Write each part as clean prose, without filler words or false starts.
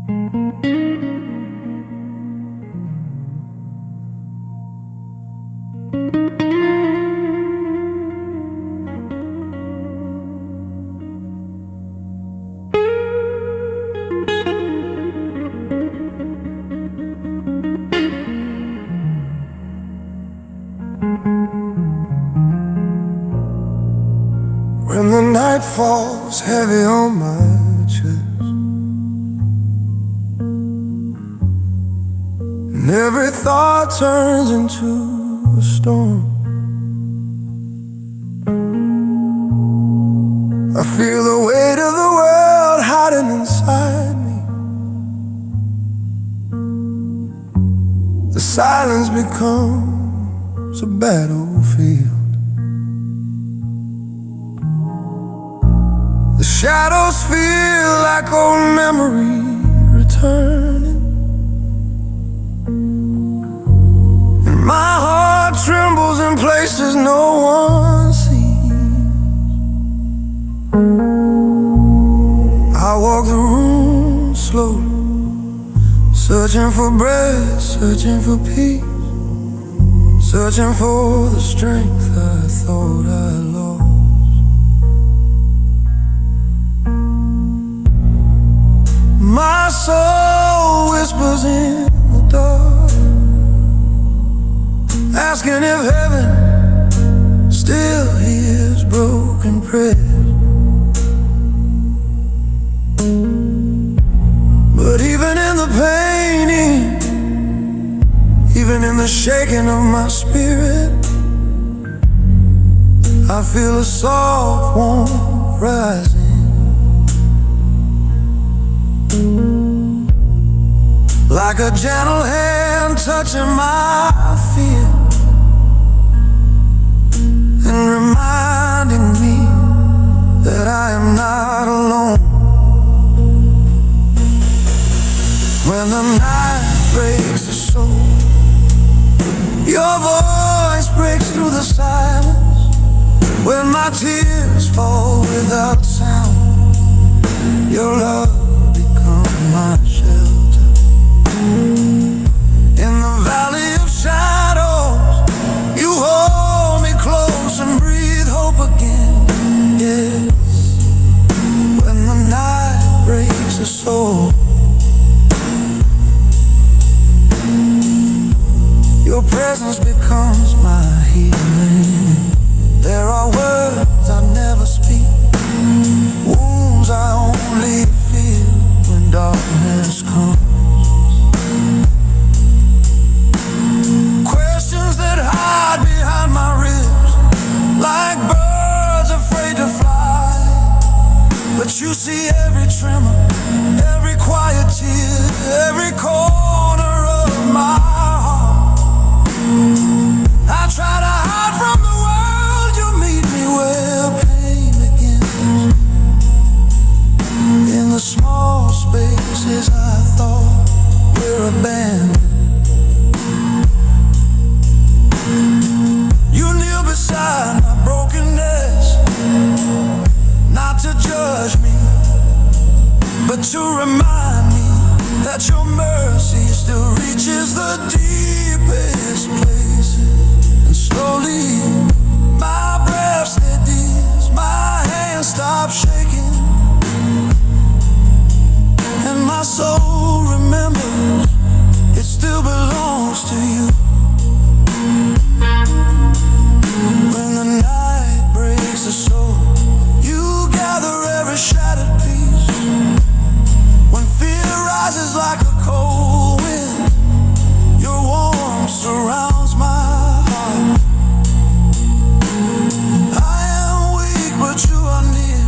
When the night falls heavy on my chest, and every thought turns into a storm, I feel the weight of the world hiding inside me. The silence becomes a battlefield. The shadows feel like old memory returning, and my heart trembles in places no one sees. I walk the room slowly, searching for breath, searching for peace, searching for the strength I thought I lost. My soul whispers in the dark, asking if heaven still hears broken prayers. But even in the pain, even in the shaking of my spirit, I feel a soft warmth rising. Like a gentle hand touching my fear and reminding me that I am not alone. When the night breaks the soul, your voice breaks through the silence. When my tears fall without sound, your love becomes my shelter. In the valley of shadows, you hold me close and breathe hope again. Yes, when the night breaks the soul, your presence becomes my healing. There are words I never speak, wounds I only feel when darkness comes. Questions that hide behind my ribs, like birds afraid to fly. But you see every tremor, every quiet tear, every corner of my heart. I try to hide from the world, you meet me where pain begins. In the small spaces I thought were abandoned, you kneel beside my brokenness, not to judge me, but to remind me that your mercy still reaches the deepest places. And slowly my breath steadies, my hands stop shaking, and my soul remembers it still belongs to you. When the night breaks the soul, you gather every shattered piece. When fear rises like a cold wind, your warmth surrounds my heart. I am weak, but you are near.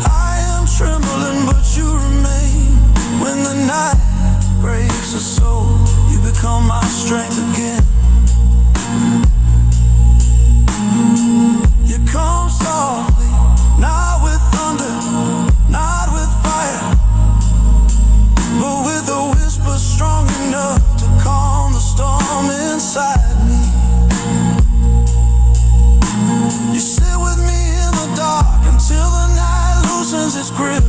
I am trembling, but you remain. When the night breaks the soul, you become my strength again. You come softly, not with thunder, not with fire, but with a whisper strong enough to calm the storm inside me. You sit with me in the dark until the night loosens its grip.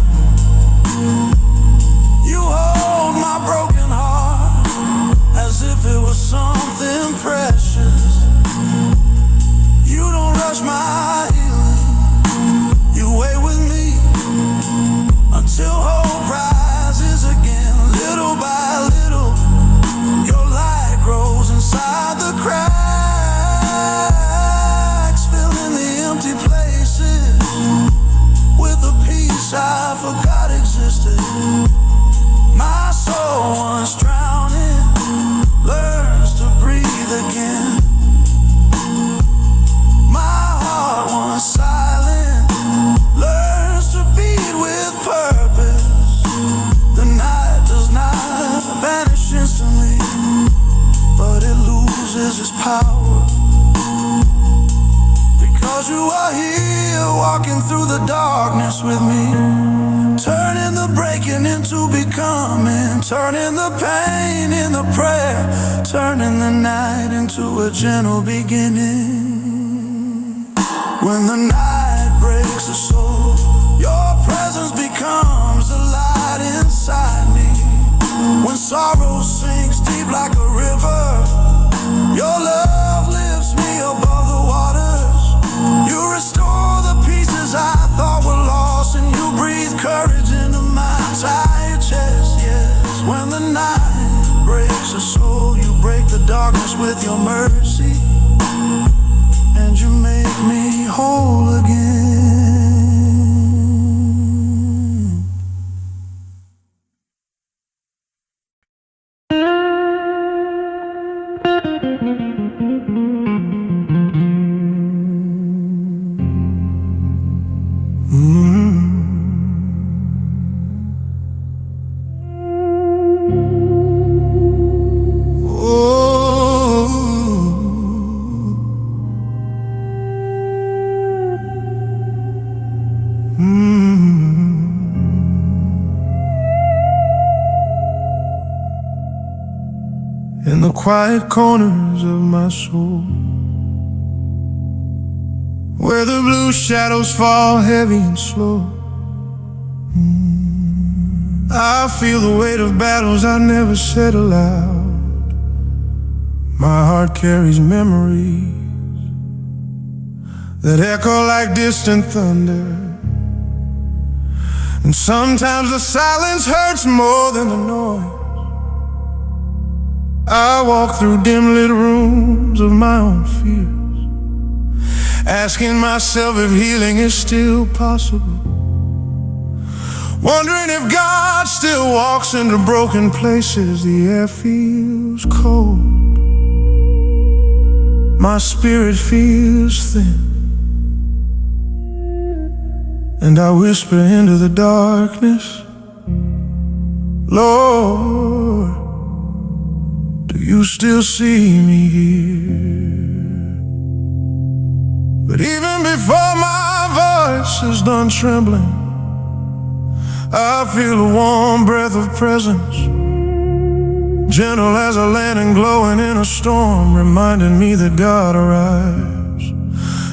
I forgot existed. My soul once drowning learns to breathe again. My heart once silent learns to beat with purpose. The night does not vanish instantly, but it loses its power. Because you are here walking through the darkness with me, turning the breaking into becoming, turning the pain into prayer, turning the night into a gentle beginning. When the night breaks the soul, your presence becomes a light inside me. When sorrow sinks deep like a river, your love lifts me above the waters. You restore the pieces I thought were lost, and you breathe courage into my tired chest. Yes, when the night breaks the soul, you break the darkness with your mercy, and you make me whole again. In the quiet corners of my soul, where the blue shadows fall heavy and slow, I feel the weight of battles I never said aloud. My heart carries memories that echo like distant thunder, and sometimes the silence hurts more than the noise. I walk through dim-lit rooms of my own fears, asking myself if healing is still possible, wondering if God still walks into broken places. The air feels cold, my spirit feels thin, and I whisper into the darkness, Lord, do you still see me here? But even before my voice is done trembling, I feel a warm breath of presence, gentle as a lantern glowing in a storm, reminding me that God arrives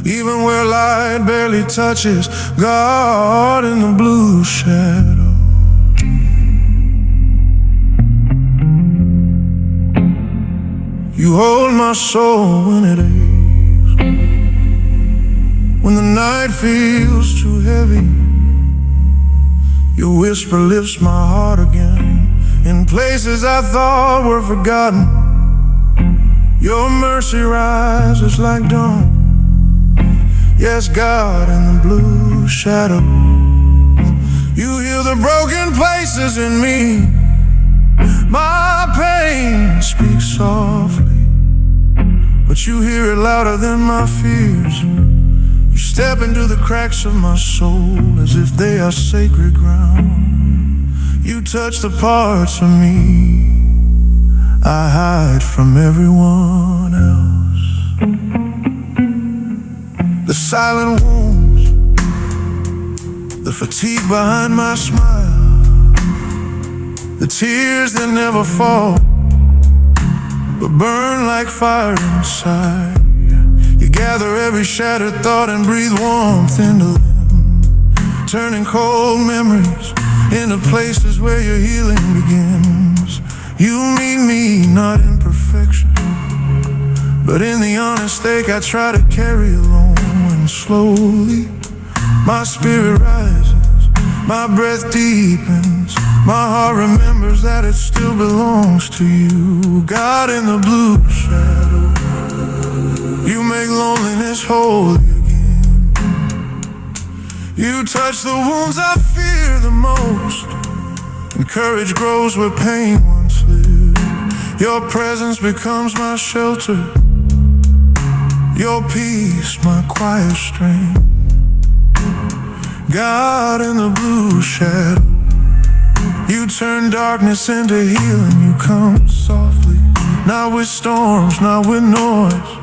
even where light barely touches. God in the blue shadow. You hold my soul when it aches, when the night feels too heavy. Your whisper lifts my heart again, in places I thought were forgotten. Your mercy rises like dawn. Yes, God in the blue shadow. You heal the broken places in me. My pain speaks softly, but you hear it louder than my fears. You step into the cracks of my soul as if they are sacred ground. You touch the parts of me I hide from everyone else. The silent wounds, the fatigue behind my smile, the tears that never fall but burn like fire inside. You gather every shattered thought and breathe warmth into them, turning cold memories into places where your healing begins. You meet me not in perfection, but in the honest ache I try to carry alone. And slowly my spirit rises, my breath deepens, my heart remembers that it still belongs to you. God in the blue shadow, you make loneliness holy again. You touch the wounds I fear the most, and courage grows where pain once lived. Your presence becomes my shelter, your peace my quiet strength. God in the blue shadow, you turn darkness into healing. You come softly, not with storms, not with noise,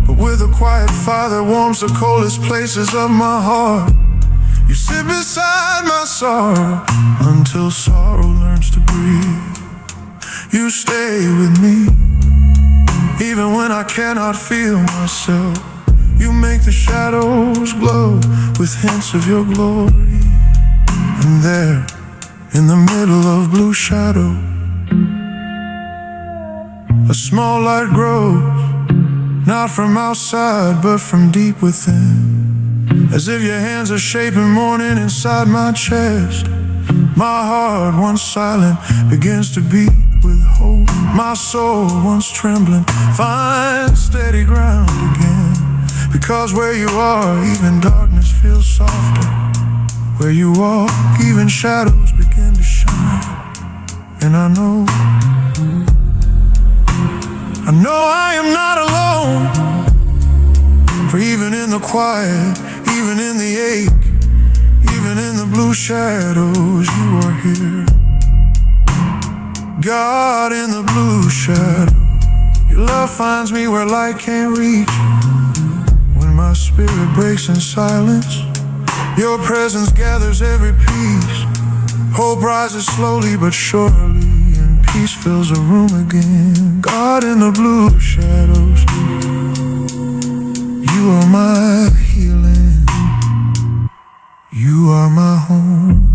but with a quiet fire that warms the coldest places of my heart. You sit beside my sorrow until sorrow learns to breathe. You stay with me, even when I cannot feel myself. You make the shadows glow with hints of your glory. And there, in the middle of blue shadow, a small light grows, not from outside but from deep within. As if your hands are shaping morning inside my chest. My heart, once silent, begins to beat with hope. My soul, once trembling, finds steady ground again. Because where you are, even darkness feels softer. Where you walk, even shadows begin to shine. And I know I am not alone. For even in the quiet, even in the ache, even in the blue shadows, you are here. God in the blue shadow, your love finds me where light can't reach. When my spirit breaks in silence, your presence gathers every piece. Hope rises slowly but surely, and peace fills the room again. God in the blue shadows, you are my healing, you are my home.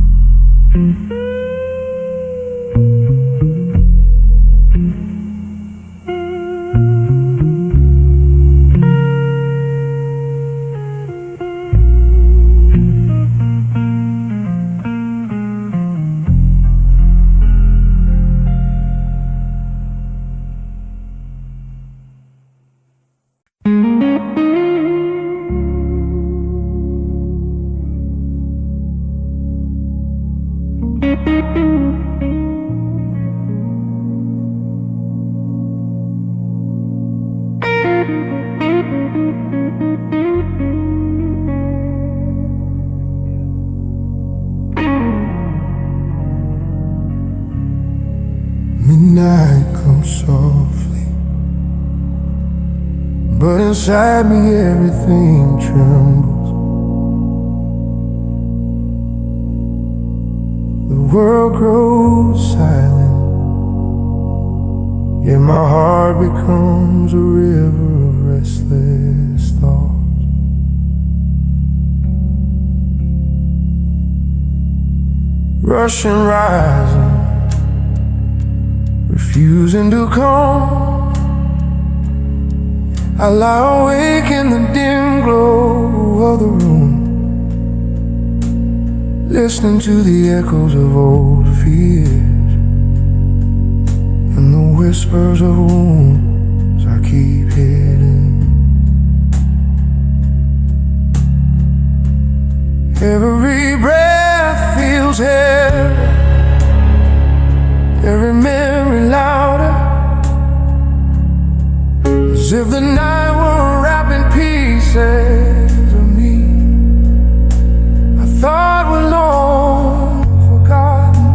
Midnight comes softly, but inside me everything trembles. The world grows silent, yet my heart becomes a river of restless thoughts. Rushing, rising, refusing to calm. I lie awake in the dim glow of the room, listening to the echoes of old fears and the whispers of wounds I keep hidden. Every breath feels heavy, every memory louder, as if the night were wrapping pieces of me I thought were long forgotten.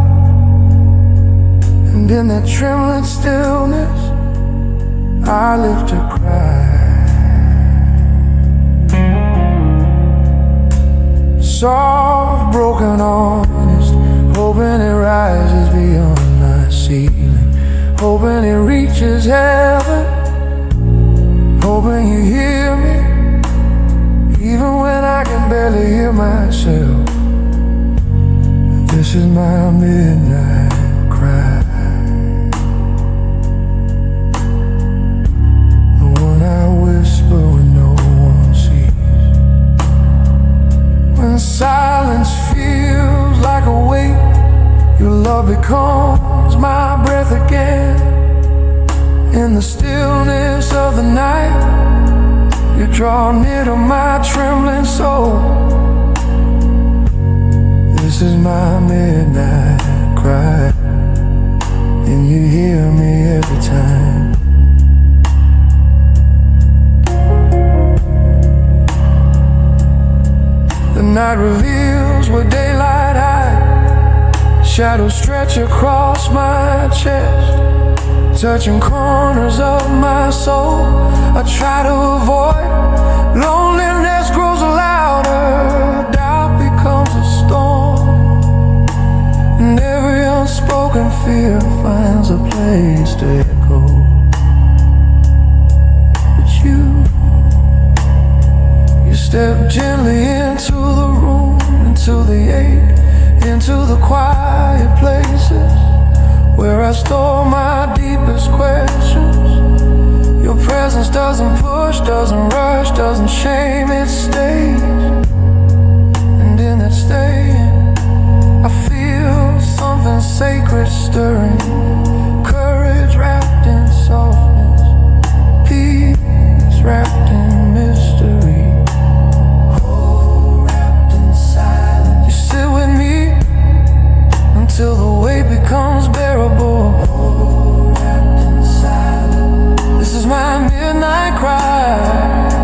And in that trembling stillness I live to cry. Soft, broken, honest, hoping it rises beyond my ceiling, hoping it reaches heaven, hoping you hear me, even when I can barely hear myself. This is my midnight cry, the one I whisper when no one sees. When silence feels like a weight, your love becomes my breath again. In the stillness of the night, you draw near to my trembling soul. my midnight cry, and you hear me every time. The night reveals where daylight hides. Shadows stretch across my chest, touching corners of my soul. I try to avoid. Loneliness grows louder, doubt becomes a storm, and every unspoken fear finds a place to echo. But you step gently into the room, into the ache, into the quiet places where I store my deepest questions. Your presence doesn't push, doesn't rush, doesn't shame, it stays. And in that staying, I feel something sacred stirring. Courage wrapped in softness, peace wrapped in mystery. Oh, wrapped in silence. You sit with me until the weight becomes bearable. This is my midnight cry,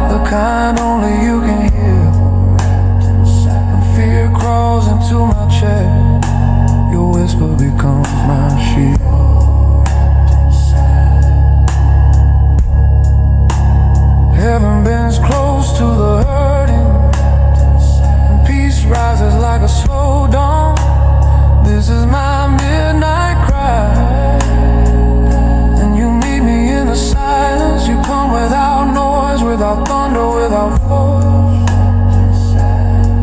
the kind only you can hear. When fear crawls into my chest, your whisper becomes my shield. Heaven bends close to the hurting, and peace rises like a slow dawn. This is my midnight cry, and you meet me in the silence. You come without noise, without thunder, without force.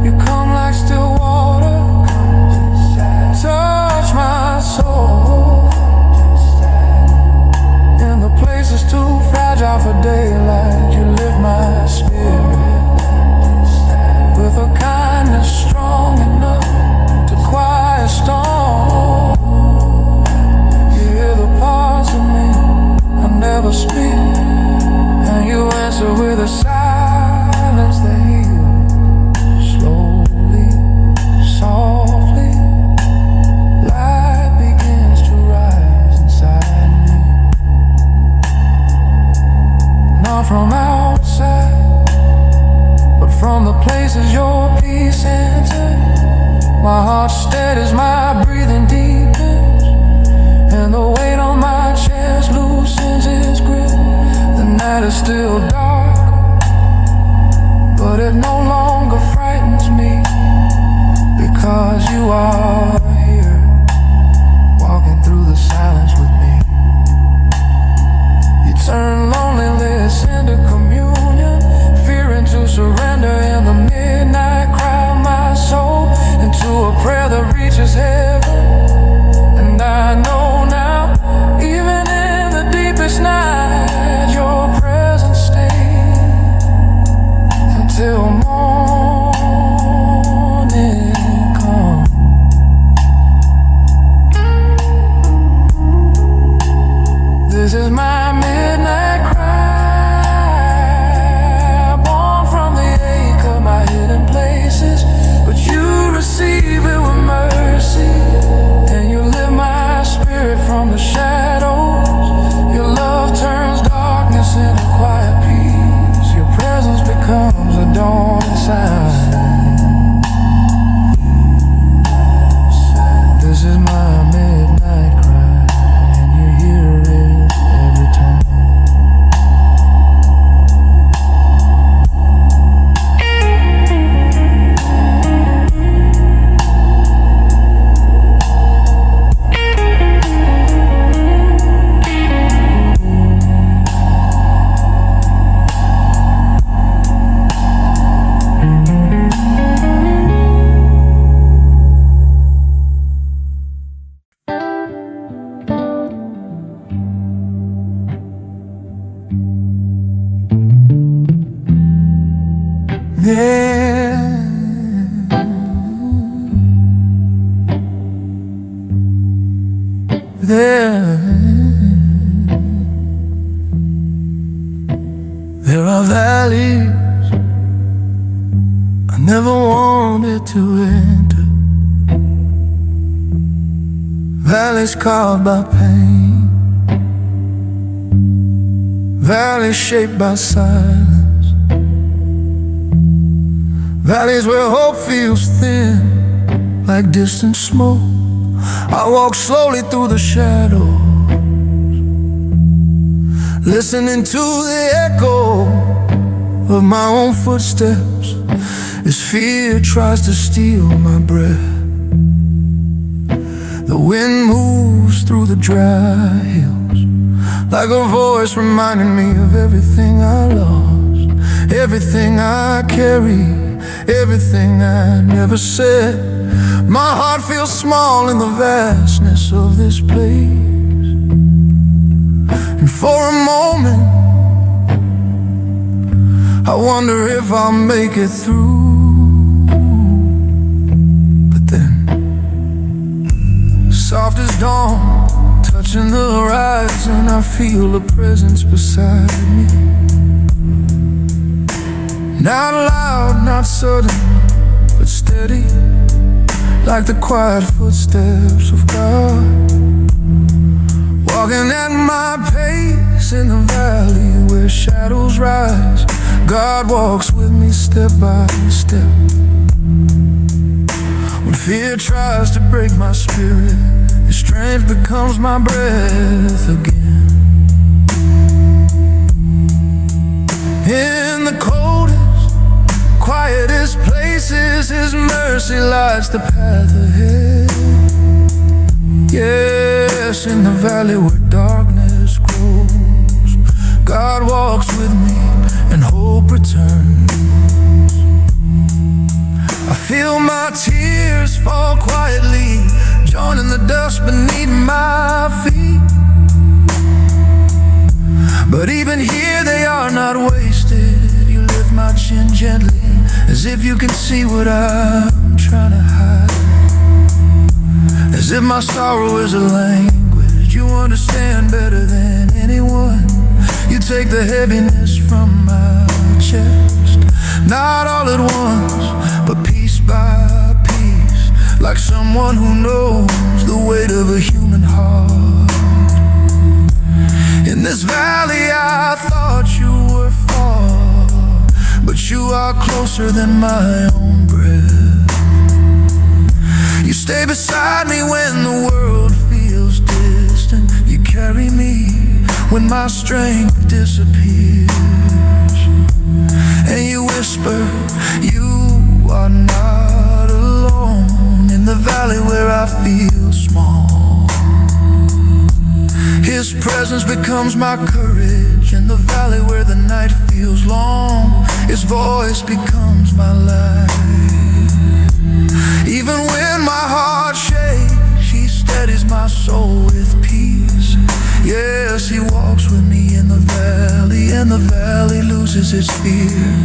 You come like still water, touch my soul. In the places too fragile for daylight, you lift my spirit with a kindness strong enough to quiet storm. You hear the parts of me I never speak, and you answer with a silence that heals slowly, softly. Light begins to rise inside me, not from outside, but from the places your peace enters. My heart steadies, my breathing deepens, and the weight on my chest loosens its grip. The night is still dark, but it no longer frightens me, because you are here, walking through the silence with me. You turn loneliness into communion, fear into surrender, and the midnight cry of my soul into a prayer that reaches heaven. And I know now, even in the deepest night, your presence stays until morning comes. This is my midnight cry, born from the ache of my hidden places, but you receive it with mercy, and you lift my spirit from the shadows. Your love turns darkness into quiet peace. Your presence becomes a dawn inside. This is my midnight cry, and you hear it every time. There are valleys I never wanted to enter, valleys carved by pain, valleys shaped by silence, valleys where hope feels thin like distant smoke. I walk slowly through the shadows, listening to the echo of my own footsteps as fear tries to steal my breath. The wind moves through the dry hills like a voice reminding me of everything I lost, everything I carry, everything I never said. My heart feels small in the vastness of this place, and for a moment I wonder if I'll make it through. But then, soft as dawn, touching the horizon, I feel a presence beside me. Not loud, not sudden, but steady, like the quiet footsteps of God. Walking at my pace in the valley where shadows rise, God walks with me step by step. When fear tries to break my spirit, His strength becomes my breath again. In the coldest, quietest places, His mercy lights the path ahead. Yes, in the valley where darkness grows, God walks with me and hope returns. I feel my tears fall quietly, joining the dust beneath my feet. But even here they are not wasted. You lift my chin gently, as if you can see what I'm trying to hide. As if my sorrow is a language you understand better than anyone. You take the heaviness from my chest, not all at once, but piece by piece, like someone who knows the weight of a human heart. In this valley I thought you were far, but you are closer than my own breath. You stay beside me when the world feels distant. You carry me when my strength disappears, and you whisper, you are not alone. In the valley where I feel small, His presence becomes my courage. In the valley where the night feels long, His voice becomes my light. Even when my heart shakes, He steadies my soul with peace. Yes, He walks with me in the valley, and the valley loses its fear.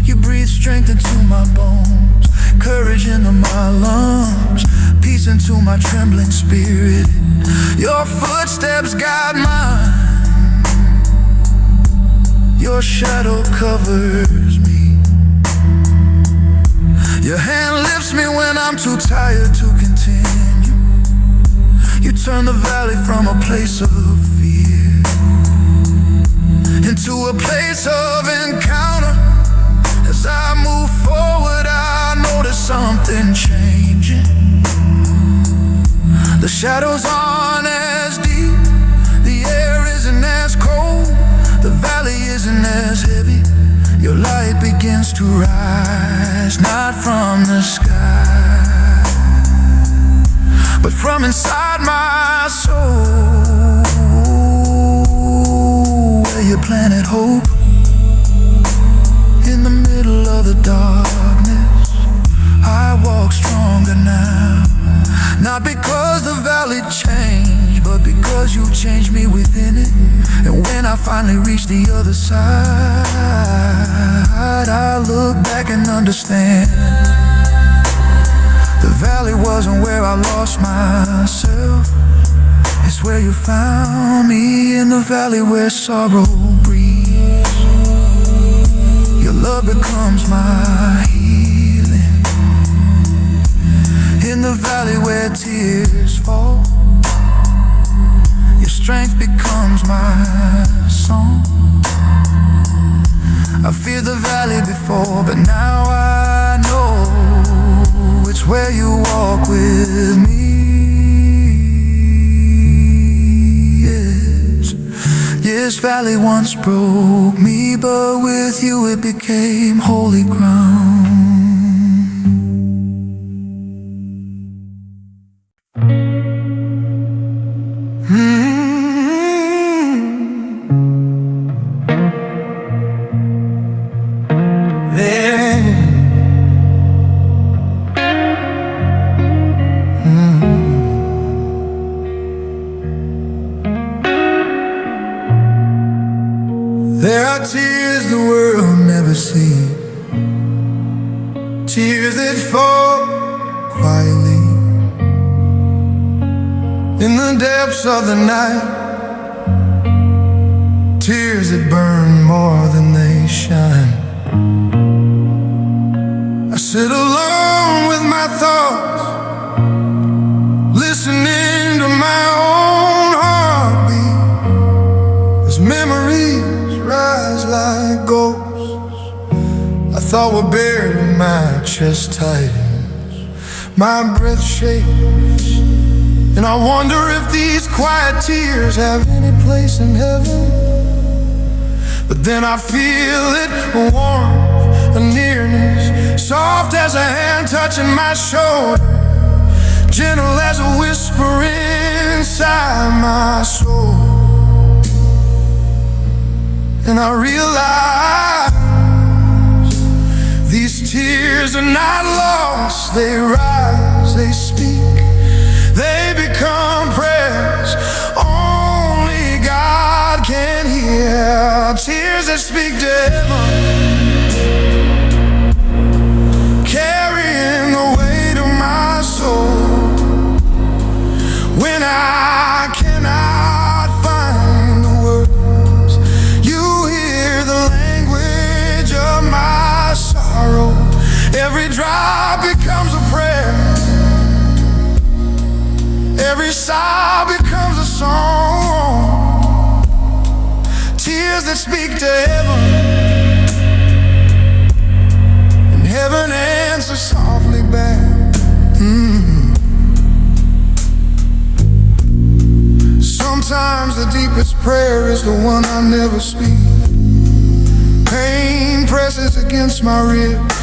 You breathe strength into my bones, courage into my lungs, peace into my trembling spirit. Your footsteps guide mine, your shadow covers me. Your hand lifts me when I'm too tired to continue. You turn the valley from a place of fear into a place of encounter. As I move forward, I notice something changing. The shadows aren't as deep, the air isn't as cold, the valley isn't as heavy. Your light begins to rise, not from the sky, but from inside my soul, where you planted hope. In the middle of the darkness, I walk stronger now, not because the valley changed, but because you changed me within it. And when I finally reach the other side, I look back and understand the valley wasn't where I lost myself, it's where you found me. In the valley where sorrow breathes, your love becomes my healing. In the valley where tears fall, strength becomes my song. I feared the valley before, but now I know it's where you walk with me. Yes, yes, valley once broke me, but with you it became holy ground. There are tears the world never sees, tears that fall quietly in the depths of the night, tears that burn more than they shine. I sit alone with my thoughts, listening to my own heartbeat as memories rise like ghosts. I thought were buried in my chest tightens, my breath shakes, and I wonder if these quiet tears have any place in heaven. But then I feel it, a warmth, a nearness, soft as a hand touching my shoulder, gentle as a whisper inside my soul. And I realize these tears are not lost. They rise, they speak, they become prayers only God can hear. Tears that speak to heaven, carrying the weight of my soul. When I cannot find the words, you hear the language of my sorrow. Every drop becomes a prayer, every sigh becomes a song. Tears that speak to heaven, and heaven answers softly back. Sometimes the deepest prayer is the one I never speak. Pain presses against my ribs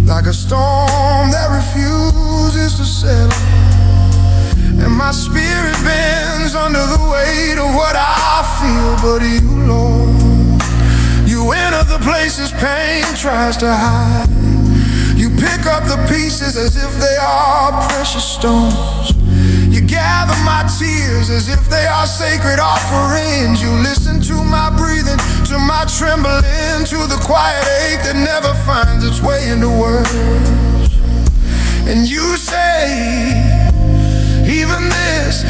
like a storm that refuses to settle, and my spirit bends under the weight of what I feel. But you, Lord, you enter the places pain tries to hide. You pick up the pieces as if they are precious stones. You gather my tears as if they are sacred offerings. You listen to my breathing, to my trembling, to the quiet ache that never finds its way into words. And you say, even this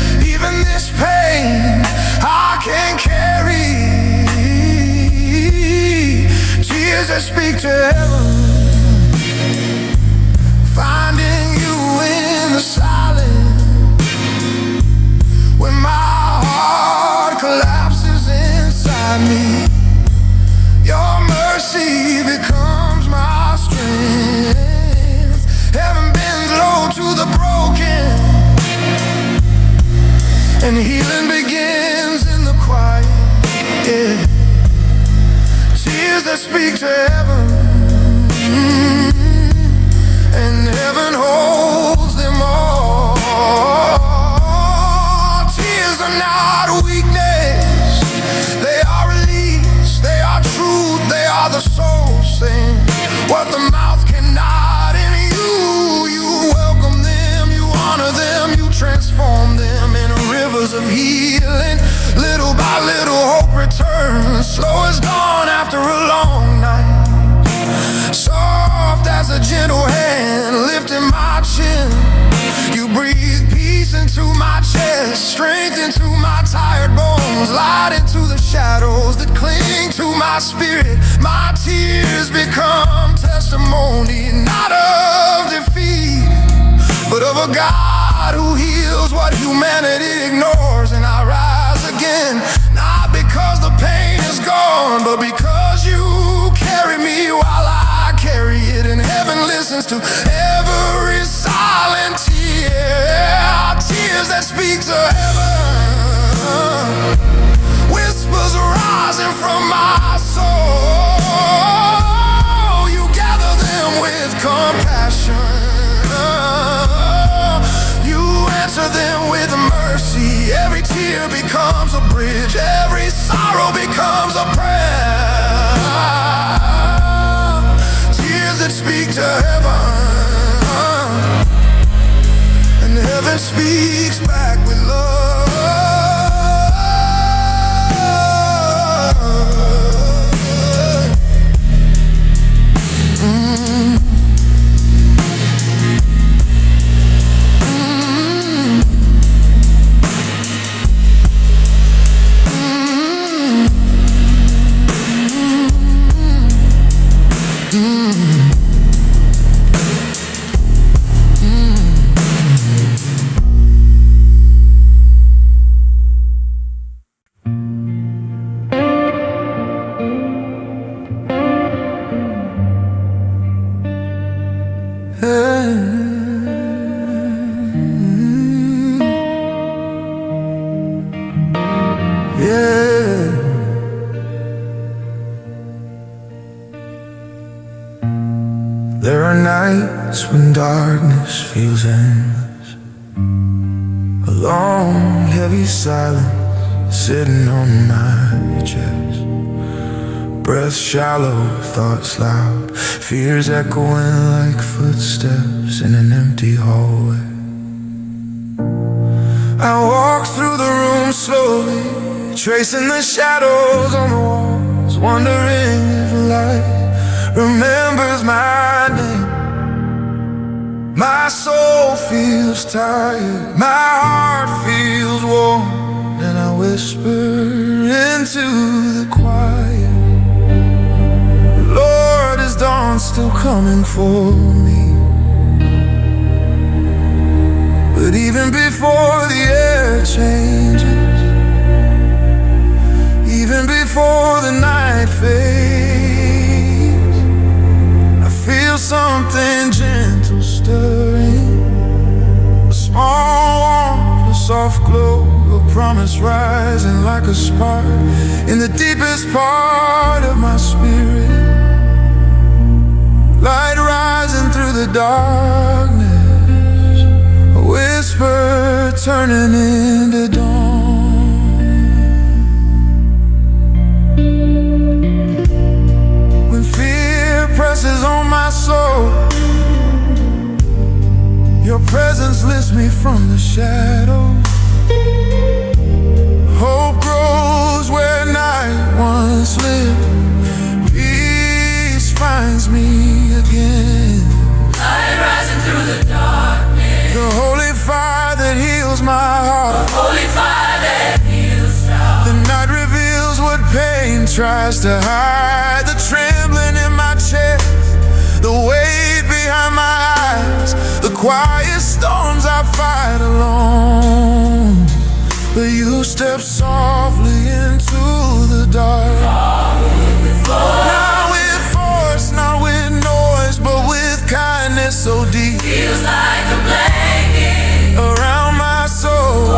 pain I can carry. Tears that speak to heaven, finding you in the silence. When my heart collapses inside me, your mercy becomes my strength. Heaven bends low to the broken, and healing begins in the quiet. Yeah. Tears that speak to heaven, and heaven holds them all. Tears are not weakness, they are release, they are truth, they are the soul saying what the mouth cannot. In you welcome them, you honor them, you transform them into rivers of healing. Little by little hope returns, slow as dawn after a long night, soft as a gentle hand lifting my chin. You breathe peace into my chest, strength into my tired bones, light into the shadows that cling to my spirit. My tears become testimony, not of defeat, but of a God God who heals what humanity ignores. And I rise again, not because the pain is gone, but because you carry me while I carry it. And heaven listens to every silent tear, tears that speak to heaven, whispers rising from my soul. You gather them with compassion, you answer them with mercy. Every tear becomes a bridge, every sorrow becomes a prayer, tears that speak to heaven, and heaven speaks back with love. There are nights when darkness feels endless, a long, heavy silence sitting on my chest, breath shallow, thoughts loud, fears echoing like footsteps in an empty hallway. I walk through the room slowly, tracing the shadows on the walls, wondering if light remembers my name. My soul feels tired, my heart feels warm, and I whisper into the quiet, Lord, is dawn still coming for me? But even before the air changes, even before the night fades, I feel something gentle stirring, a small warmth, a soft glow, a promise rising like a spark in the deepest part of my spirit. Light rising through the darkness, a whisper turning into dawn. When fear presses on my soul, your presence lifts me from the shadows. Hope grows where night once lived, peace finds me again. Light rising through the darkness, the holy fire that heals my heart, the holy fire that heals now. The night reveals what pain tries to hide, the trembling in my chest, the weight behind my eyes, the quiet storms I fight alone. But you step softly into the dark, not with force, not with noise, but with kindness so deep. Feels like a blanket around my soul.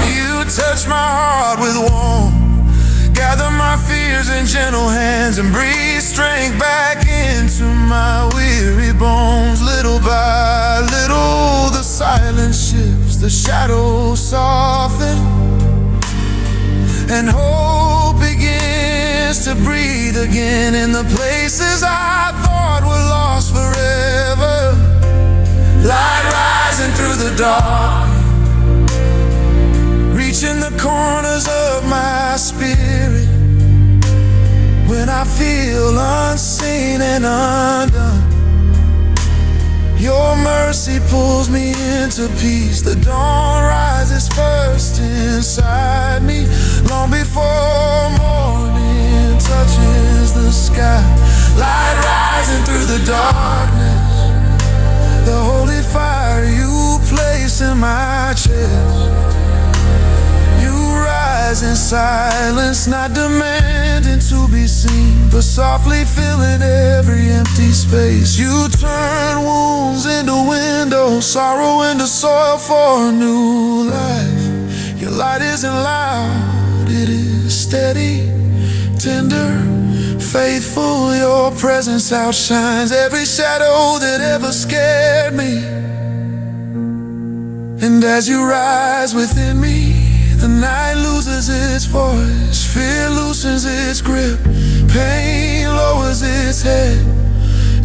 You touch my heart with warmth, gather my fears in gentle hands, and breathe strength back into my weary bones. Little by little the silence shifts, the shadows soften, and hope begins to breathe again in the places I thought were lost forever. Light rising through the dark, reaching the corners of my spirit. When I feel unseen and undone, your mercy pulls me into peace. The dawn rises first inside me, long before morning touches the sky. Light rising through the darkness, the holy fire you place in my in silence, not demanding to be seen, but softly filling every empty space. You turn wounds into windows, sorrow into soil for a new life. Your light isn't loud, it is steady, tender, faithful. Your presence outshines every shadow that ever scared me. And as you rise within me, the night loses its voice, fear loosens its grip, pain lowers its head,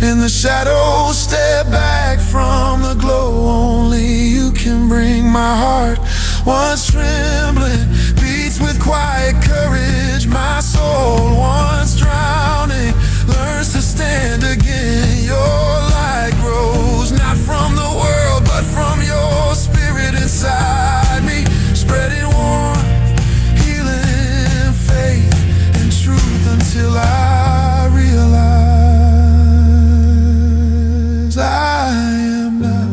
and the shadows step back from the glow. Only you can bring my heart, once trembling, beats with quiet courage. My soul, once drowning, learns to stand again. Your light grows not from the world, but from your spirit inside me, spreading warmth, healing, faith, and truth until I realize I am not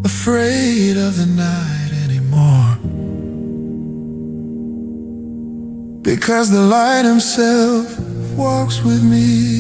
afraid of the night anymore, because the light himself walks with me.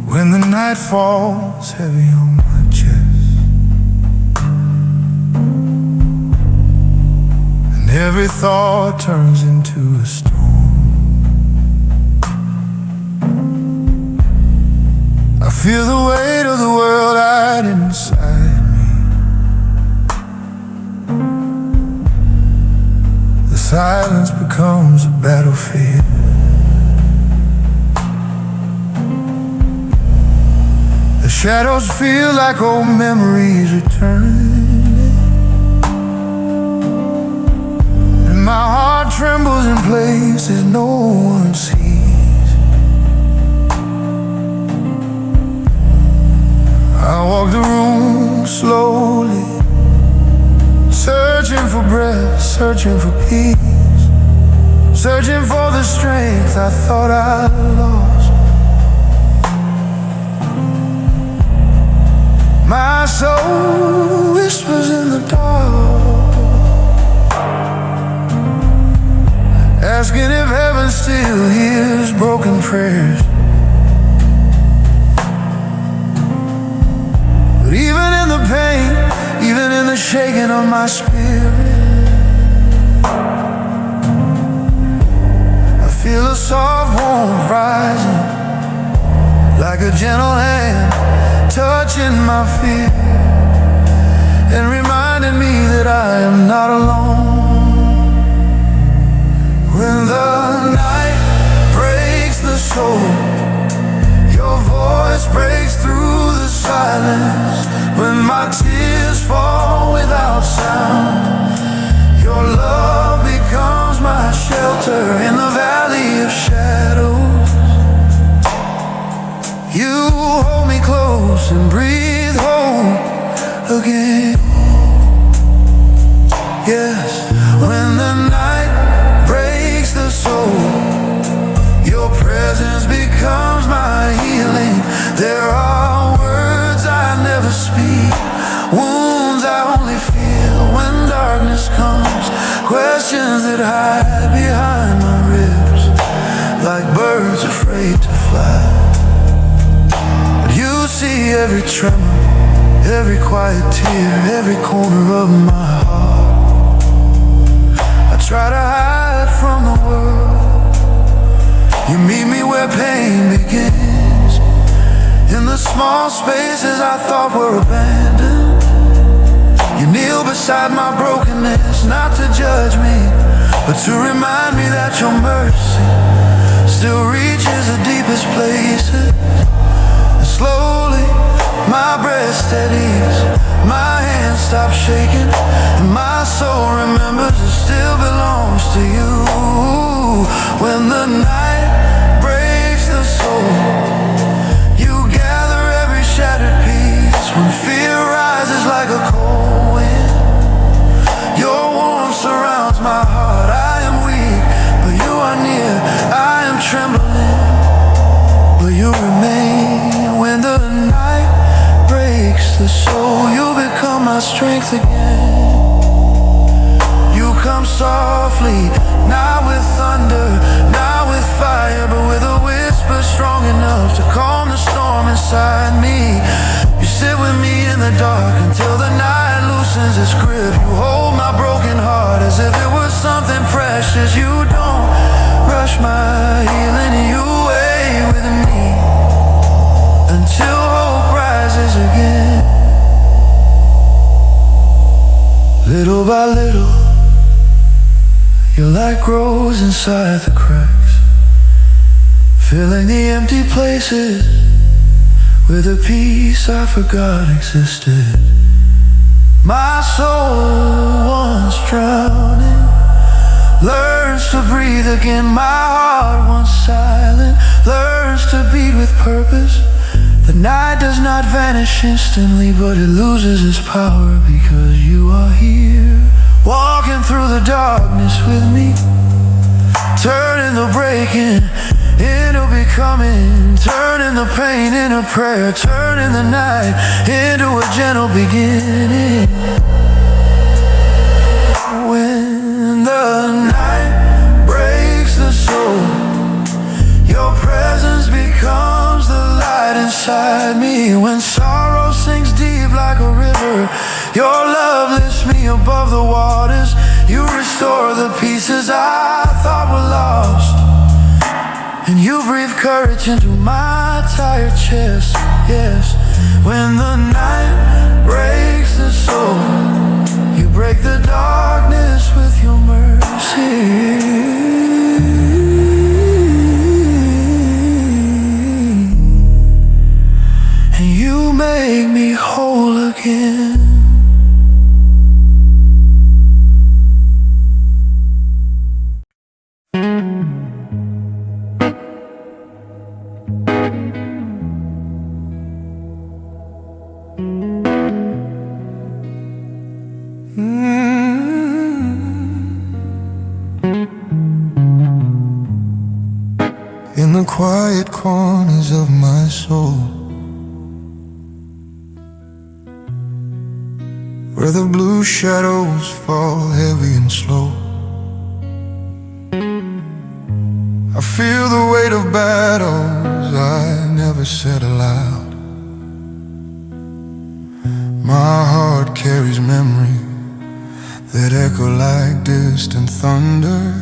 When the night falls heavy on my chest, and every thought turns into a storm, I feel the weight of the world hide inside me. The silence becomes a battlefield. The shadows feel like old memories returning, and my heart trembles in places no one sees. I walk the room slowly, searching for breath, searching for peace, searching for the strength I thought I lost. My soul whispers in the dark, asking if heaven still hears broken prayers. But even in the pain, even in the shaking of my spirit, I feel a soft warmth rising, like a gentle hand touching my fear and reminding me that I am not alone. When the night breaks the soul, your voice breaks through the silence. When my tears fall without sound, your love becomes my shelter in the valley of shadows. You hold me close and breathe hope again. Yes, when the night breaks the soul, your presence becomes my healing. There are words I never speak, wounds I only feel when darkness comes, questions that hide behind my ribs, like birds afraid to fly. You see every tremor, every quiet tear, every corner of my heart. I try to hide from the world. You meet me where pain begins, in the small spaces I thought were abandoned. You kneel beside my brokenness, not to judge me, but to remind me that your mercy still reaches the deepest places. Slowly, my breath steadies, my hands stop shaking, and my soul remembers it still belongs to you. When the night breaks the soul, you gather every shattered piece. When fear rises like a cold wind, your warmth surrounds my heart. I am weak, but you are near. I am trembling, but you remain. When the night breaks the soul, you become my strength again. You come softly, not with thunder, not with fire, but with a whisper strong enough to calm the storm inside me. You sit with me in the dark until the night loosens its grip. You hold my broken heart as if it was something precious. You don't rush my healing, you wait with me until hope rises again. Little by little, your light grows inside the cracks, filling the empty places with a peace I forgot existed. My soul, once drowning, learns to breathe again. My heart, once silent, learns to beat with purpose. The night does not vanish instantly, but it loses its power because you are here, walking through the darkness with me, turning the breaking into becoming, turning the pain into prayer, turning the night into a gentle beginning. When the night breaks the soul, your presence becomes the light inside me. When sorrow sinks deep like a river, your love lifts me above the waters. You restore the pieces I thought were lost, and you breathe courage into my tired chest. Yes, when the night breaks the soul, you break the darkness with your mercy. And you make me whole again. In the quiet corners of my soul, where the blue shadows fall heavy and slow, I feel the weight of battles I never said aloud. My heart carries memory that echo like distant thunder,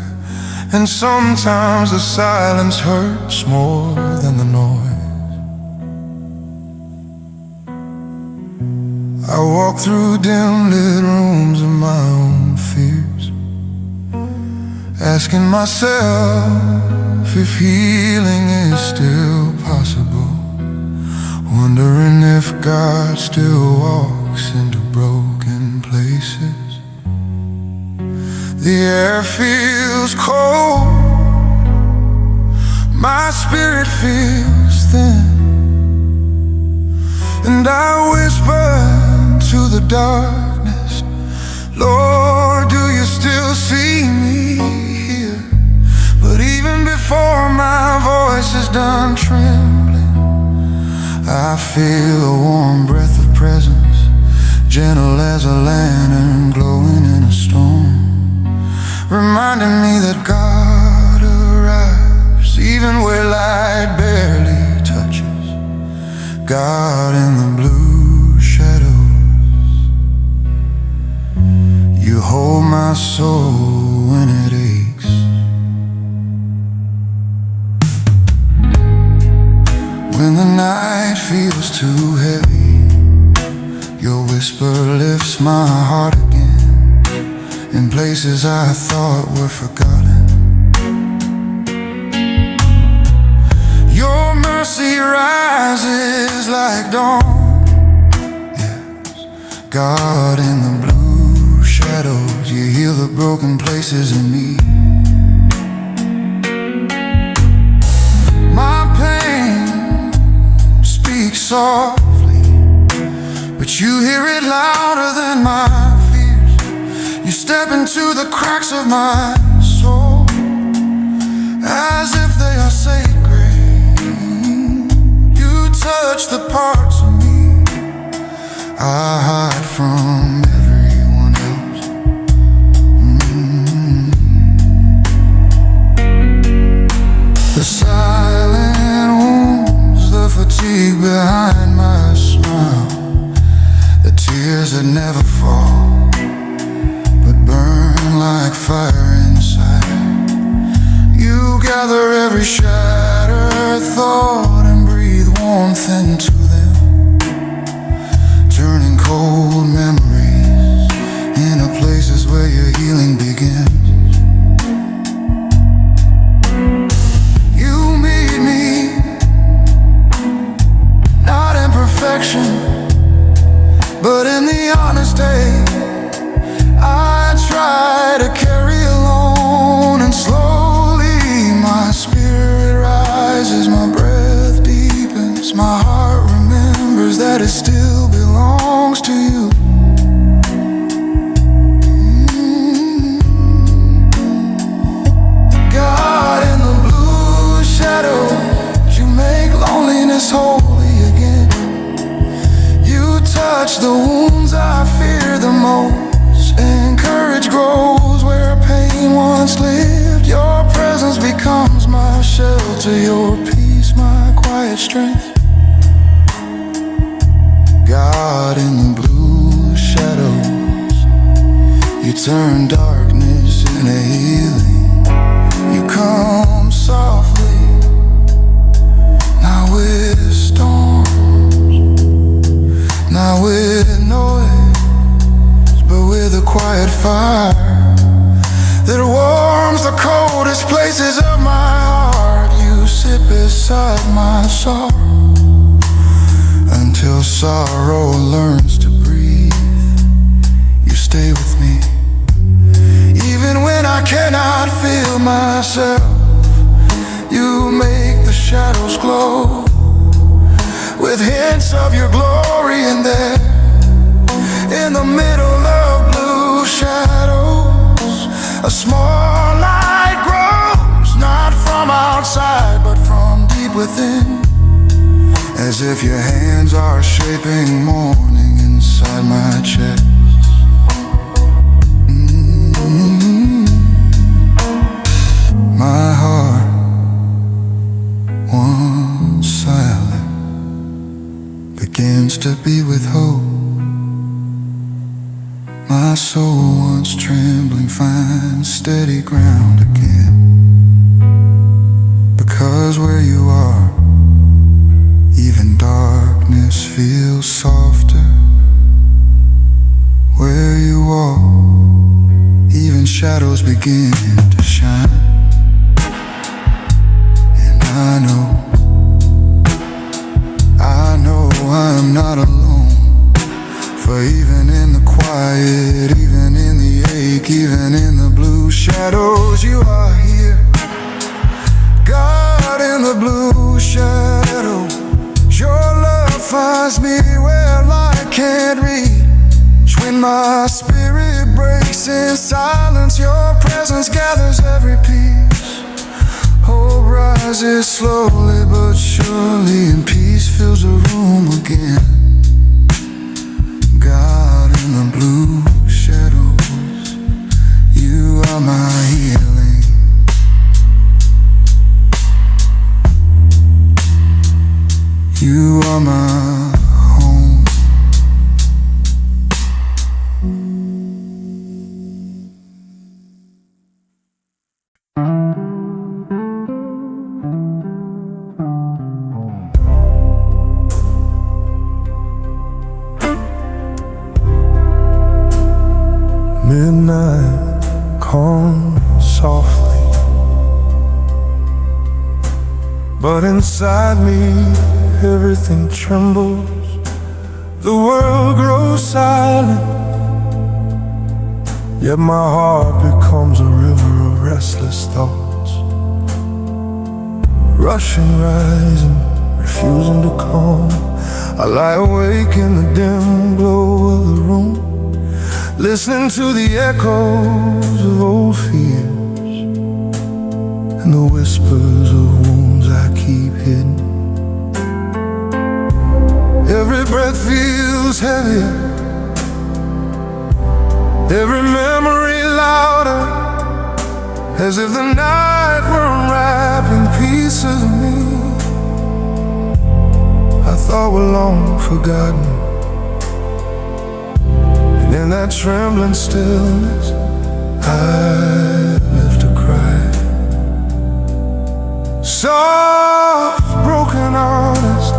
and sometimes the silence hurts more than the noise. I walk through dim lit rooms of my own fears, asking myself if healing is still possible, wondering if God still walks into broken places. The air feels cold, my spirit feels thin, and I whisper to the darkness, Lord, do you still see me here? But even before my voice is done trembling, I feel a warm breath of presence, gentle as a lantern glowing in a storm, reminding me that God arrives even where light barely touches. God in the blue shadows, you hold my soul when it aches. When the night feels too heavy, your whisper lifts my heart again, in places I thought were forgotten. Your mercy rises like dawn. Yes, God in the blue shadows, you heal the broken places in me. My pain speaks softly, but you hear it louder than my fears. You step into the cracks of my soul as if they are sacred. You touch the parts of me I hide from everyone else. The silent wounds, the fatigue behind my smile, the tears that never fall but burn like fire inside. You gather every shattered thought and breathe warmth into them, turning cold memories into places where your healing begins. You meet me, not in perfection, but in the honest day. I try to carry alone, and slowly my spirit rises, my breath deepens, my heart remembers that it still belongs to you. God in the blue shadows, you make loneliness holy again. You touch the wounds I fear the most, and courage grows where pain once lived. Your presence becomes my shelter, your peace my quiet strength. God in the blue shadows, you turn darkness into healing. You come softly, not with storms, not with noise, but with a quiet fire that warms the coldest places of my heart. You sit beside my sorrow until sorrow learns to breathe. You stay with me even when I cannot feel myself. You make the shadows glow with hints of your glory, and there in the middle of blue shadows, a small light grows, not from outside but from deep within, as if your hands are shaping morning inside my chest. My heart, once silent, begins to beat with hope. My soul, once trembling, finds steady ground again. Because where you are, even darkness feels softer. Where you walk, even shadows begin to shine. And I know I'm not alone. For even in the quiet, even in the ache, even in the blue shadows, you are here. God in the blue shadow, your love finds me where light can't reach. When my spirit breaks in silence, your presence gathers every piece. Hope rises slowly but surely, and peace fills the room again. God in the blue shadows, you are my healing. You are my home. Midnight comes softly, but inside me everything trembles, the world grows silent, yet my heart becomes a river of restless thoughts, rushing, rising, refusing to calm. I lie awake in the dim glow of the room, listening to the echoes of old fears and the whispers of wounds I keep hidden. Every breath feels heavier, every memory louder, as if the night were unwrapping pieces of me I thought were long forgotten. And in that trembling stillness I live to cry. Soft, broken, honest,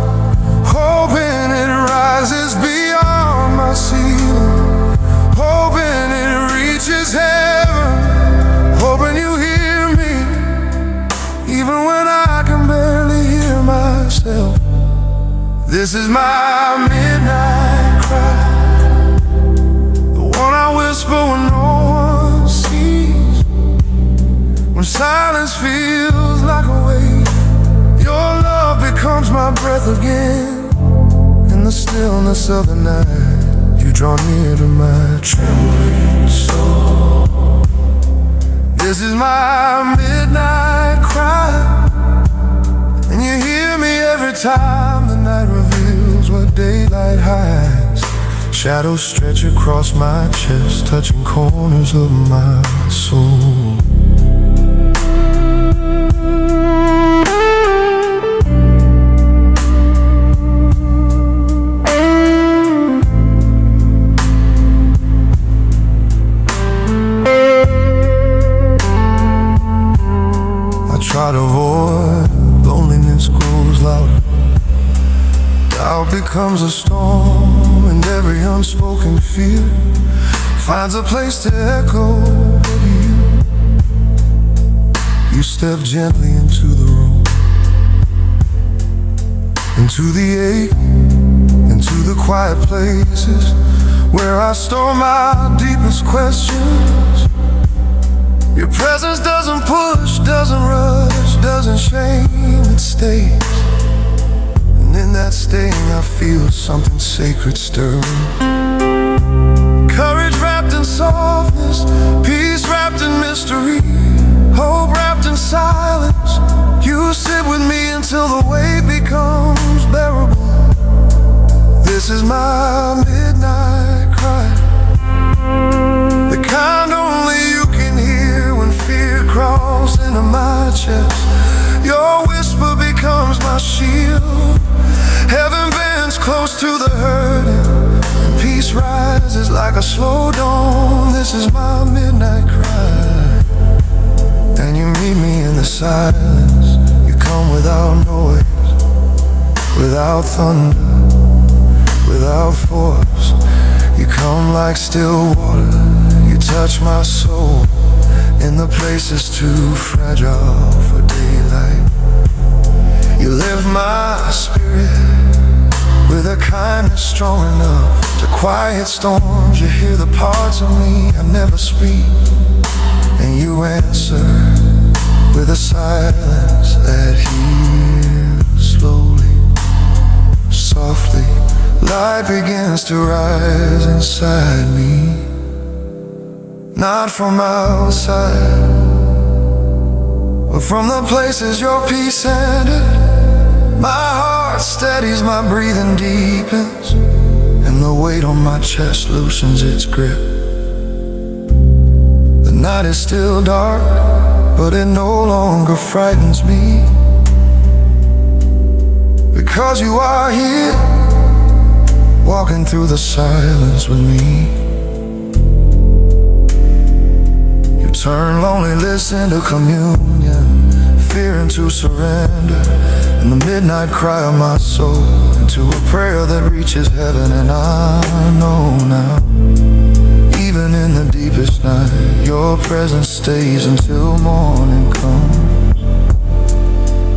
hoping it rises beyond my ceiling, hoping it reaches heaven, hoping you hear me, even when I can barely hear myself. This is my midnight cry, the one I whisper when no one sees, when silence feels like a weight. Your love becomes my breath again. In the stillness of the night, you draw near to my trembling soul. This is my midnight cry, and you hear me every time the night reveals what daylight hides. Shadows stretch across my chest, touching corners of my soul. Try to avoid, loneliness grows louder. Doubt becomes a storm, and every unspoken fear finds a place to echo but you step gently into the room, into the ache, into the quiet places where I store my deepest questions. Your presence doesn't push, doesn't rush, doesn't shame, it stays. And in that staying I feel something sacred stirring. Courage wrapped in softness, peace wrapped in mystery, hope wrapped in silence. You sit with me until the weight becomes bearable. This is my midnight cry, the kind only you can hear when fear crawls into my chest. Your whisper becomes my shield. Heaven bends close to the hurting, and peace rises like a slow dawn. This is my midnight cry, and you meet me in the silence. You come without noise, without thunder, without force. You come like still water. You touch my soul in the places too fragile for daylight. You lift my spirit with a kindness strong enough to quiet storms. You hear the parts of me I never speak, and you answer with a silence that heals slowly, softly. Light begins to rise inside me, not from outside, but from the places your peace entered. My heart steadies, my breathing deepens, and the weight on my chest loosens its grip. The night is still dark, but it no longer frightens me, because you are here, walking through the silence with me. You turn loneliness into communion, fear into surrender, and the midnight cry of my soul into a prayer that reaches heaven. And I know now, even in the deepest night, your presence stays until morning comes.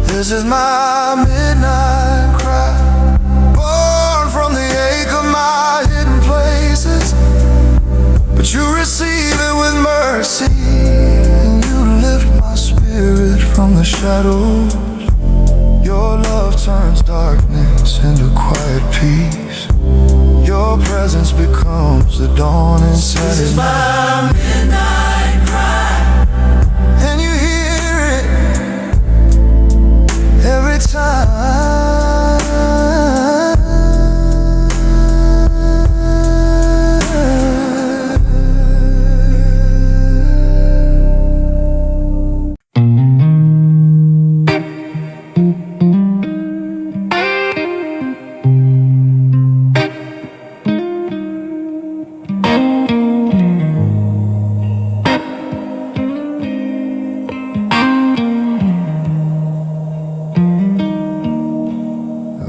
This is my midnight cry, you receive it with mercy, and you lift my spirit from the shadows. Your love turns darkness into quiet peace. Your presence becomes the dawn inside. This is my midnight cry, and you hear it every time.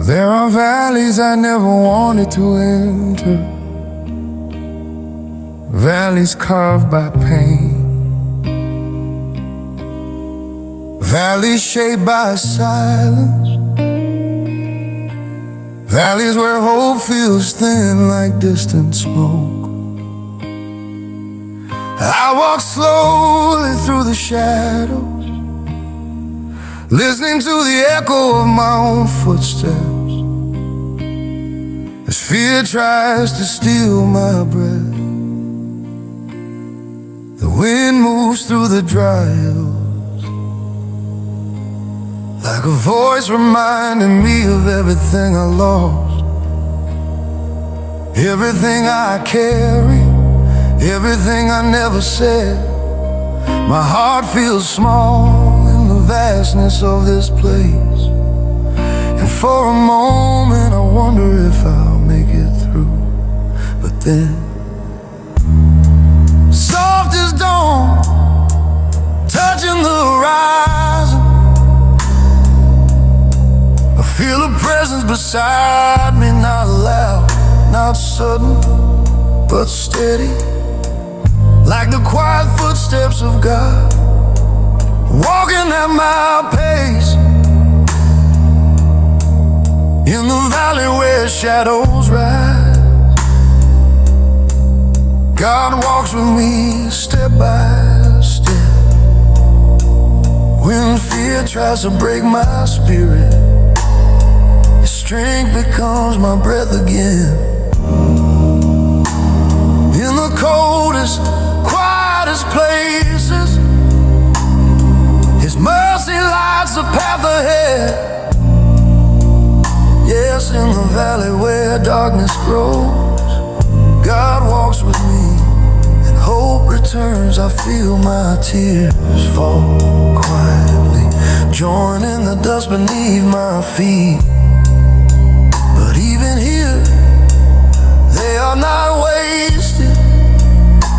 There are valleys I never wanted to enter, valleys carved by pain, valleys shaped by silence, valleys where hope feels thin like distant smoke. I walk slowly through the shadows, listening to the echo of my own footsteps, as fear tries to steal my breath. The wind moves through the dry hills, like a voice reminding me of everything I lost, everything I carry, everything I never said. My heart feels small in the vastness of this place, and for a moment I wonder if I'll make it through. But then, soft as dawn, touching the horizon, I feel a presence beside me, not loud, not sudden, but steady, like the quiet footsteps of God, walking at my pace, in the valley where shadows rise. God walks with me step by step. When fear tries to break my spirit, His strength becomes my breath again. In the coldest, quietest places, His mercy lights the path ahead. Yes, in the valley where darkness grows, God walks with me, and hope returns. I feel my tears fall quietly, joining the dust beneath my feet. But even here, they are not wasted.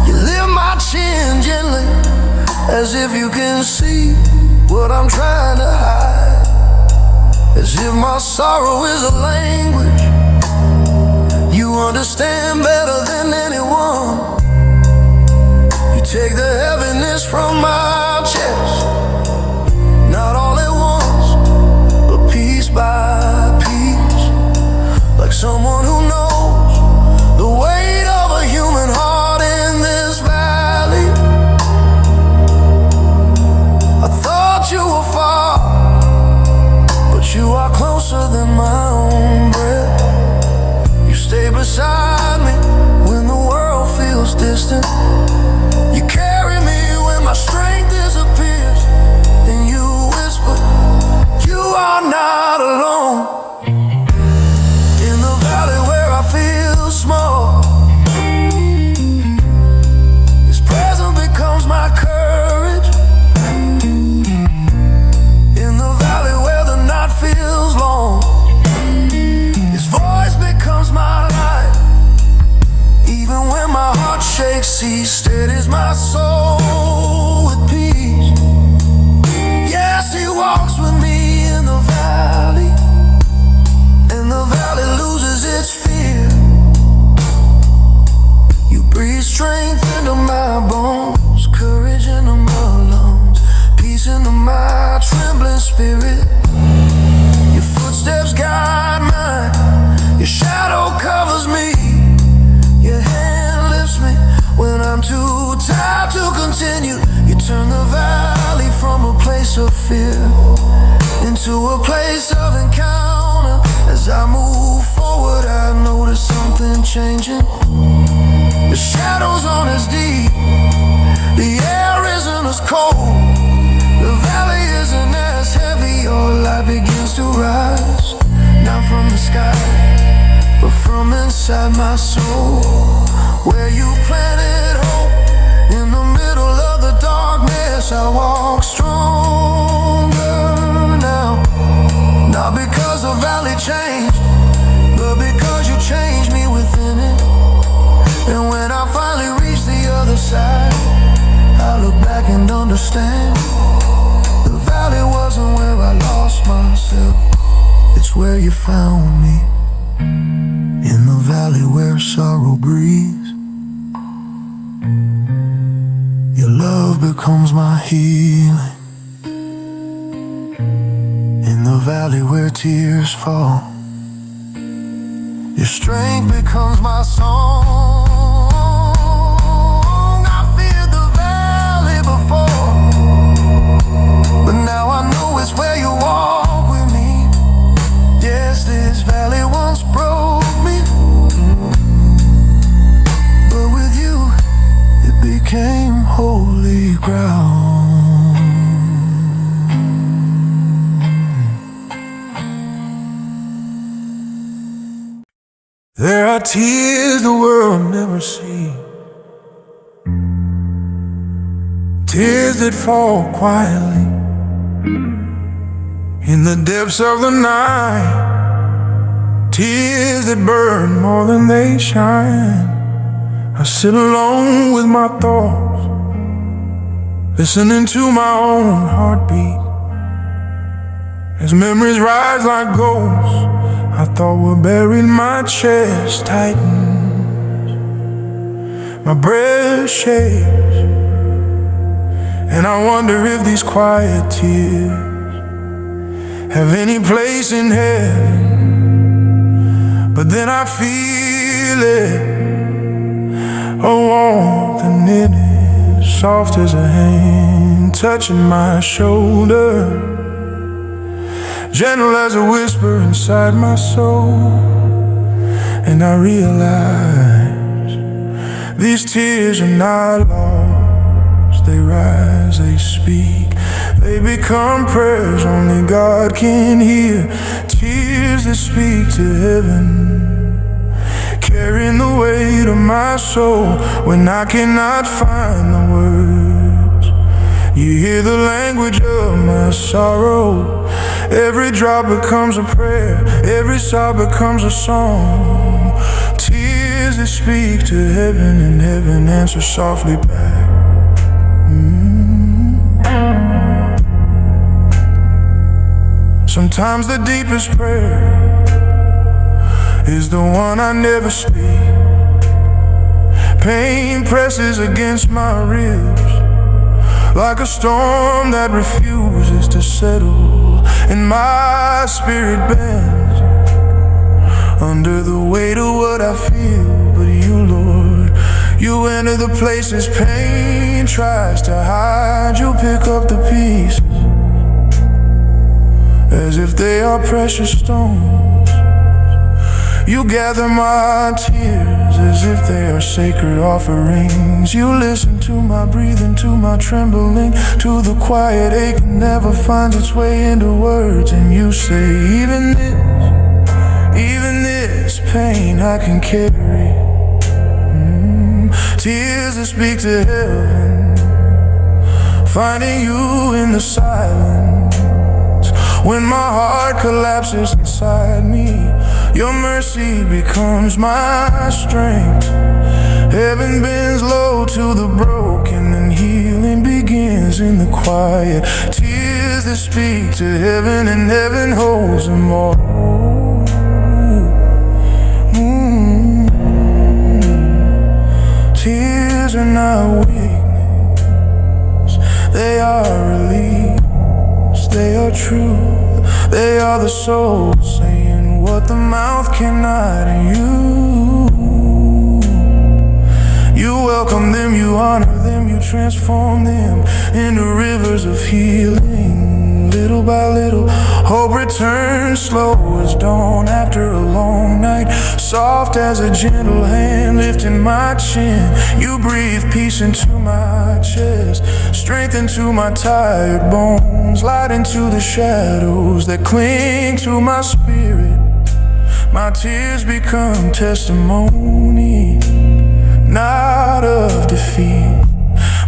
You lift my chin gently, as if you can see what I'm trying to hide, as if my sorrow is a language you understand better than anyone. You take the heaviness from my chest, not all at once, but piece by piece, like someone who knows the weight of a human heart in this valley. I thought you were far, but you are closer than my own breath. You stay beside me when the world feels distant. You carry me when my strength disappears. Then you whisper, you are not alone. In the valley where I feel small, His presence becomes my courage. In the valley where the night feels long, His voice becomes my light. Even when my heart shakes, He steadies my soul with peace. Yes, He walks with me in the valley, and the valley loses its fear. You breathe strength into my bones, courage into my lungs, peace into my trembling spirit. Your footsteps guide mine, your shadow covers me, your hand lifts me when I'm of fear into a place of encounter. As I move forward, I notice something changing. The shadows on us deep, the air isn't as cold, the valley isn't as heavy. Your light begins to rise, not from the sky, but from inside my soul, where you planted hope. In the middle of the darkness, I walk stronger now. Not because the valley changed, but because you changed me within it. And when I finally reach the other side, I look back and understand. The valley wasn't where I lost myself, it's where you found me. In the valley where sorrow breathes, your love becomes my healing. In the valley where tears fall, your strength becomes my song. I feared the valley before, but now I know it's where you walk with me. Yes, this valley once broke me, but with you it became holy ground. There are tears the world never sees, tears that fall quietly in the depths of the night, tears that burn more than they shine. I sit alone with my thoughts, listening to my own heartbeat, as memories rise like ghosts I thought were buried. My chest tightens, my breath shakes, and I wonder if these quiet tears have any place in heaven. But then I feel it, a warmth, and it is soft as a hand touching my shoulder, gentle as a whisper inside my soul. And I realize these tears are not lost, they rise, they speak, they become prayers only God can hear. Tears that speak to heaven, carrying the weight of my soul when I cannot find the words. You hear the language of my sorrow, every drop becomes a prayer, every sob becomes a song. Tears that speak to heaven, and heaven answers softly back. Sometimes the deepest prayer is the one I never speak. Pain presses against my ribs like a storm that refuses to settle, and my spirit bends under the weight of what I feel. But you, Lord, you enter the places pain tries to hide. You pick up the pieces as if they are precious stones. You gather my tears as if they are sacred offerings. You listen to my breathing, to my trembling, to the quiet ache that never finds its way into words. And you say, even this pain I can carry. Tears that speak to heaven, finding you in the silence. When my heart collapses inside me, your mercy becomes my strength. Heaven bends low to the broken, and healing begins in the quiet. Tears that speak to heaven, and heaven holds them all. Tears are not weakness, they are release, they are truth. They are the soul saying what the mouth cannot. And you welcome them, you honor them, you transform them into rivers of healing. little by little, hope returns slow as dawn after a long night. Soft as a gentle hand lifting my chin, you breathe peace into my chest, strength into my tired bones, light into the shadows that cling to my spirit. My tears become testimony, not of defeat,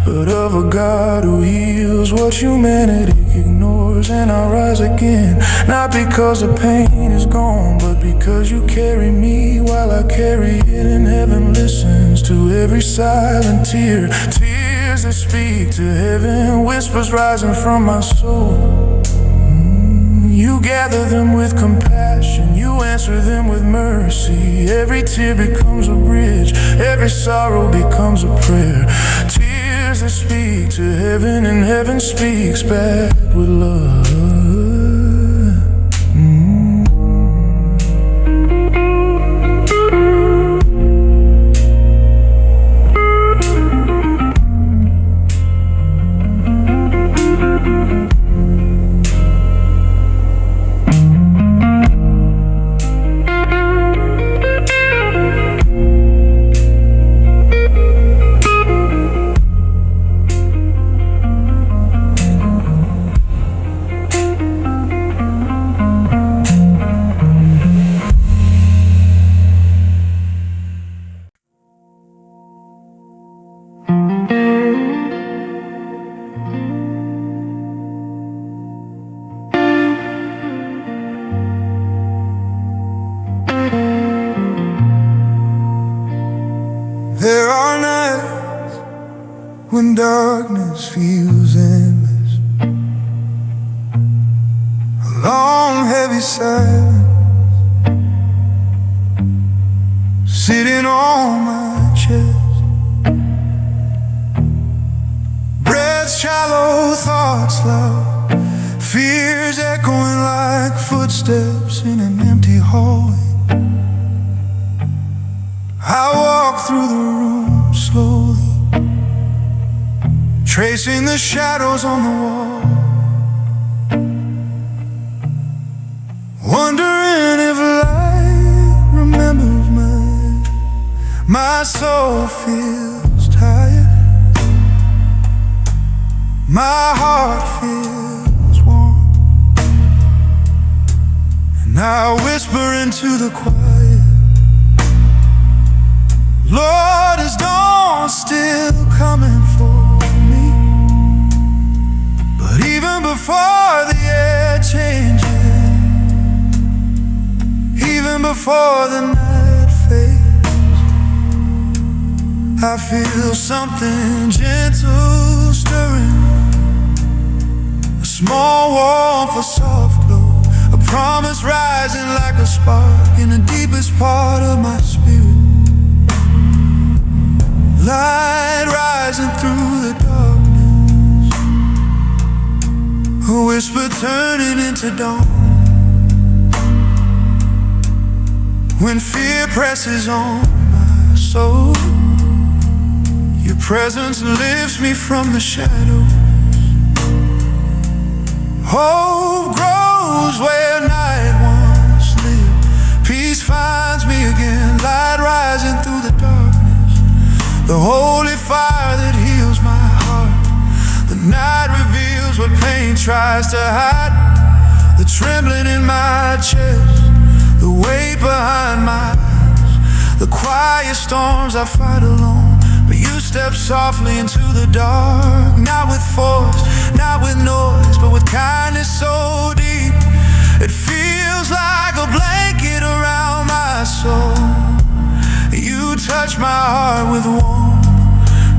but of a God who heals what humanity ignores. And I rise again, not because the pain is gone, but because you carry me while I carry it. And heaven listens to every silent tear, tears that speak to heaven, whispers rising from my soul. You gather them with compassion, you answer them with mercy. Every tear becomes a bridge, every sorrow becomes a prayer. Tears that speak to heaven, and heaven speaks back with love. There are nights when darkness feels endless, a long heavy silence sitting on my chest. Breaths shallow, thoughts loud, fears echoing like footsteps in an empty hallway. I walk through the room slowly, tracing the shadows on the wall, wondering if light remembers my soul feels tired, my heart feels warm, and I whisper into the quiet, Lord, is dawn still coming for me? But even before the air changes, even before the night fades, I feel something gentle stirring, a small warmth, a soft glow, a promise rising like a spark in the deepest part of my spirit. Light rising through the darkness, a whisper turning into dawn. When fear presses on my soul, your presence lifts me from the shadows. Hope grows where night once lived, peace finds me again, light rising through the darkness. The holy fire that heals my heart. The night reveals what pain tries to hide. The trembling in my chest, the weight behind my eyes, the quiet storms I fight alone. But you step softly into the dark, not with force, not with noise, but with kindness so deep. It feels like a blanket around my soul. You touch my heart with warmth,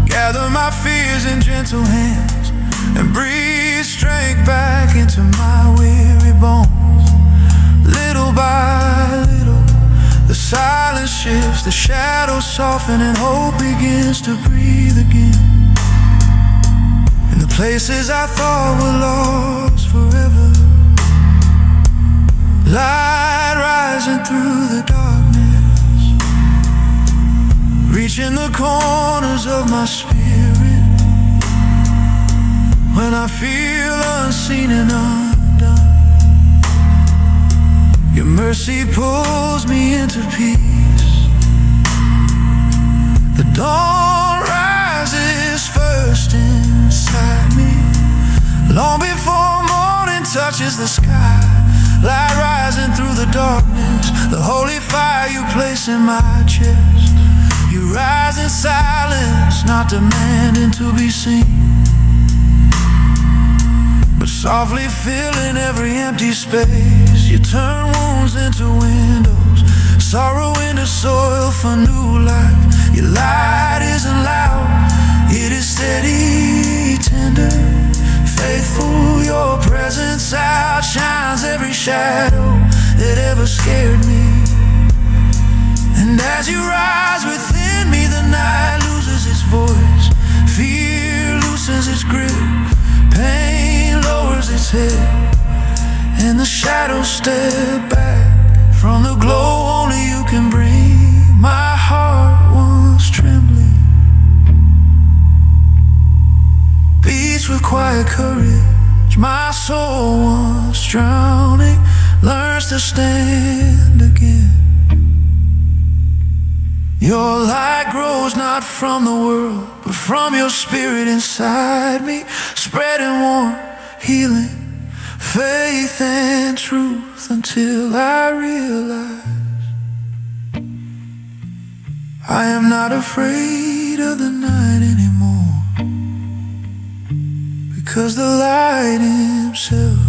gather my fears in gentle hands, and breathe strength back into my weary bones. Little by little, the silence shifts, the shadows soften, and hope begins to breathe again. In the places I thought were lost forever, light rising through the darkness, reaching the corners of my spirit. When I feel unseen and undone, mercy pulls me into peace. The dawn rises first inside me, long before morning touches the sky. Light rising through the darkness, the holy fire you place in my chest. You rise in silence, not demanding to be seen, but softly filling every empty space. You turn wounds into windows, sorrow into soil for new life. Your light isn't loud, it is steady, tender, faithful. Your presence outshines every shadow that ever scared me. And as you rise within me, the night loses its voice, fear loosens its grip, pain lowers its head, and the shadows step back from the glow only you can bring. My heart once trembling beats with quiet courage. My soul once drowning learns to stand again. Your light grows not from the world, but from your spirit inside me, spreading warmth, healing, faith and truth, until I realize I am not afraid of the night anymore, because the light himself